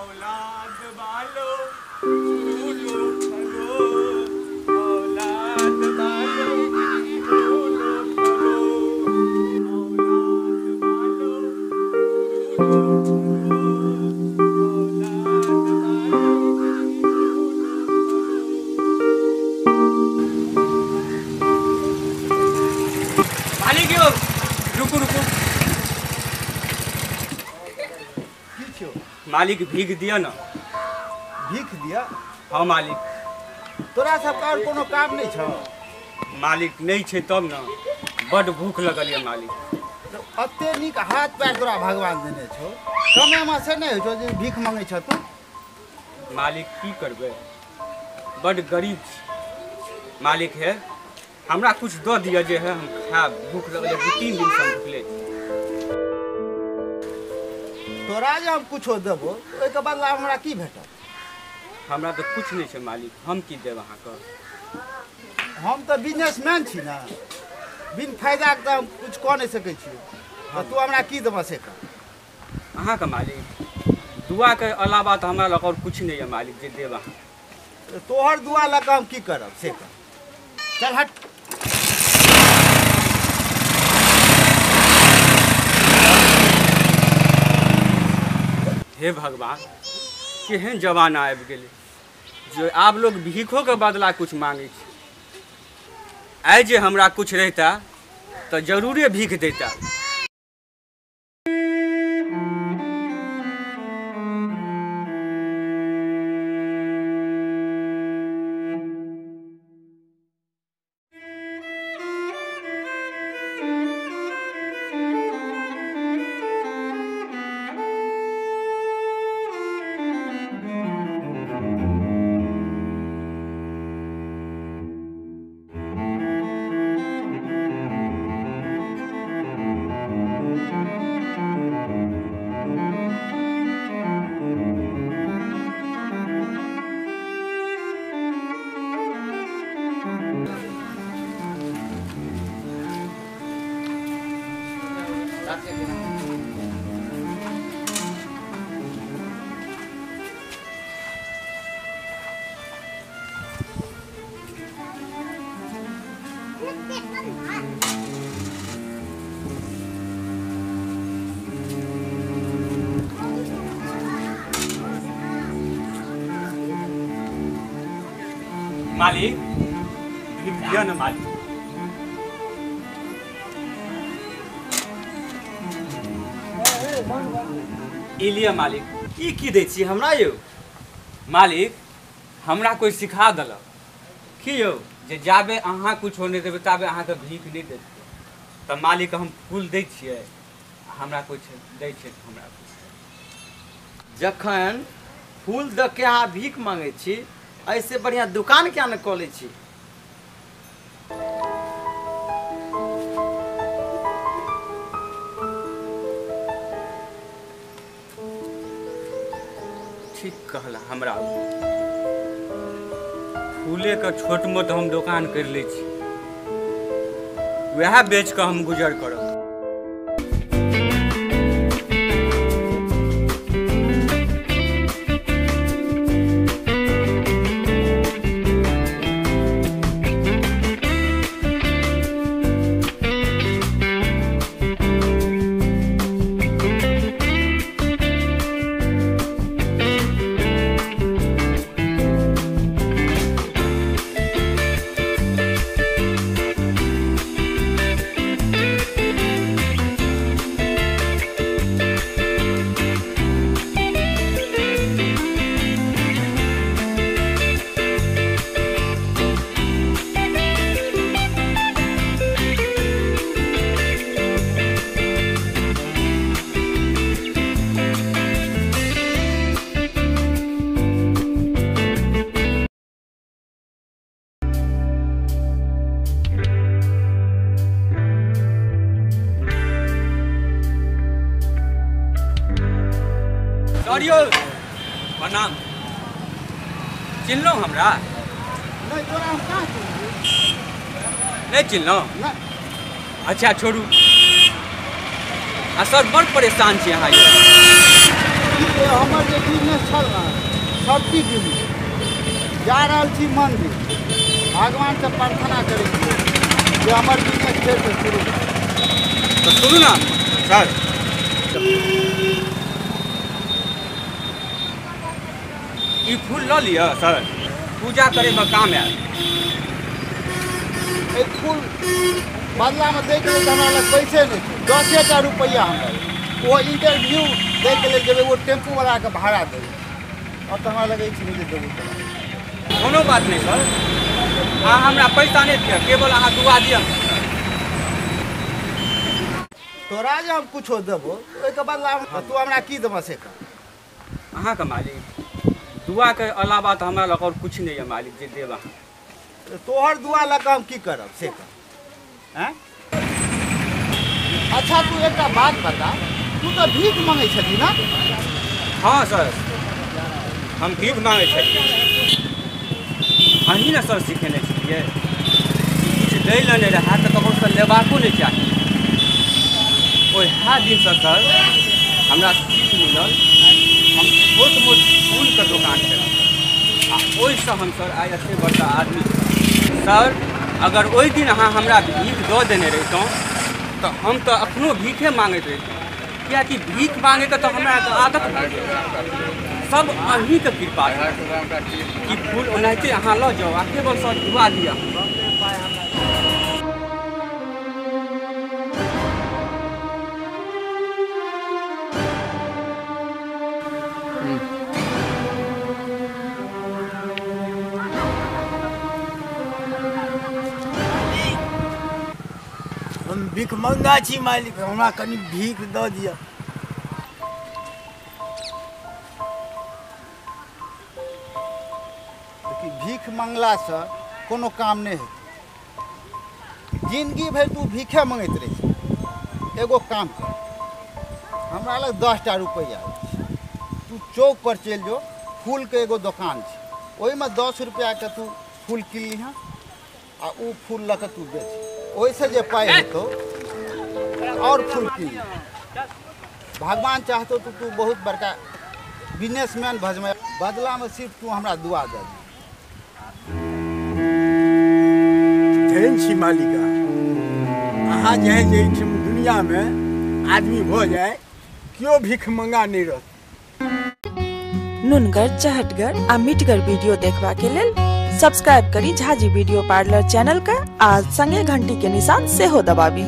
औलाद वालो झूलो फलो, औलाद वालो झूलो फलो, औलाद वालो झूलो मालिक यो रुकू रुकू। मालिक भीख दिया ना। भीख दिया? हाँ मालिक। तोरा सबका और कोनो काम नहीं छौ? मालिक नहीं छे तब ना बड़ भूख लगल है मालिक। अत्ते नीक हाथ पैर तोरा भगवान देने छौ, समय में से नहीं हो जे भीख मांगे छ तू? मालिक की करबे, बड़ गरीब छी। मालिक है हमरा कुछ दो दिया जे है हम खा, भूख लगल है 2-3 दिन से भूखले। तोरा जे हम कुछो देबो ओइ के बदला हमरा की भेटत? हमरा तो कुछ नहीं छे मालिक, हम की देब अहाँ के? हम तो बिजनेसमैन छी ना, बिन फायदा के हम कुछ कह नहीं सकै छी। तो तू हमरा की देबो से कह। अहाँ के मालिक दुआ के अलावा तो हमरा लग और कुछ नहीं है मालिक जे देब अहाँ। तोहर दुआ लग हम की करब से कह। चल हट। हे भगवान, केहन जमाना आबि गेलै जो आब लोग भीखो के बदला कुछ मांगे छै। आइ जे हमरा कुछ रहता तो जरूरे भीख देता। मालिक भीख दिया ना मालिक। ई लिया मालिक। ई की दै छी हमरा यौ? मालिक हमरा कोई सिखा देलक की यौ? जे जाबे अहाँ कुछ नहीं देबै ताबे अहाँ के भीख नहीं देते। तो मालिक हम फूल दै छियै, हमरा कुछ दै छै हमरा कुछ। जखन फूल द के अहाँ भीख मांगे छी, ऐसे बढ़िया दुकान क्या न खोले छी? ठीक कहला हमरा फूले का छोट मोट हम दुकान कर ले छी, वह बेच कर हम गुजर करब। सॉरी प्रणाम। चिन्हलो हमरा? नहीं तोरा हम कहाँ चिन्हली? नहीं चिन्हलो? नहीं। अच्छा छोड़ू। आ सर बड़ परेशान छी अहाँ। कि हमर जे बिजनेस छल ने सब्जी बिजनेस जा रहल छी मंदिर भगवान से प्रार्थना करै छी जे हमर बिजनेस फेर से शुरू तो सुनू ना सर, ई फूल लऽ लिअ सर, पूजा करैमे काम आयल। एक फूल बदला में दे के लिए हमरा लग पैसे नहीं थे, 10,000 रुपया हमरा वो इंटरव्यू दे के लिए जब वो टेम्पू वाला के भाड़ा दे और तो हमरा लगे मुझे देबू। कोनो बात नहीं सर, अहाँ हमरा पैसा नहीं दिअ, केवल अहाँ दुआ दिअ। तोरा जे हम कुछो देबो ओहिके बदला तू हमरा की देबऽ से कह। अहाँके मालिक दुआ के अलावा तो हमरा लग और कुछ नहीं है मालिक जे देब अहाँ। तोहर दुआ लग हम की करब से कह। हैं? अच्छा तू एक बात बता, तू तो भीख मांगे छली ना? हाँ सर, हम भीख मांगे छलियै। अहीं ने सर सिखेने छलियै, कुछ दै लए नहीं रहा तो ककरोसँ लेबाको नहीं चाही। ओहे दिनसँ सर हमरा सीख मिलल, हम छोट मोट फूलके दोकान केलहुँ आ ओहिसँ हम सर आइ एतेक बड़का आदमी छी। सर अगर ओहि दिन अहाँ हमरा भीख दऽ देने रहितहुँ तो हम तो अखनो भीखे मांगैत रहितहुँ, कियाकि भीख मांगैके तो हमरा आदत भऽ गेल। सब अहीँके कृपा है कि फूल ओनाहिते अहाँ लऽ जाउ आ केवल सर दुआ दिअ। हम भीख मंगा छी मालिक, हमरा कनी भीख दऽ दिअ। भीख मंगलासँ कोनो काम नहीं है। जिंदगी भर तू भीखे मंगैत रही छी। एगो काम कर, हमरा लग 10टा रुपया है, तू चौक पर चल जो, फूल के एगो दुकान छै, ओहिमे 10 रुपया के तू फूल किन लिहा आ उ फूल लऽ के तू बेच। ओहिसँ जे पाइ हेतौ और फूल किन लिहा। भगवान चाहतो तो तू बहुत बड़का बिजनेसमैन भऽ जेबै, बदलामे सिर्फ तू हमरा दुआ दे। धन छी मालिका, अहाँ जे दुनिया में आदमी भऽ जाए क्यों भीख मंगा नहीं रहत। नुनगर, चहटगर आ मीठगर वीडियो देखबा के लेल सब्सक्राइब करी झाजी वीडियो पार्लर चैनल का आ संगे घंटी के निशान से हो दबाबी।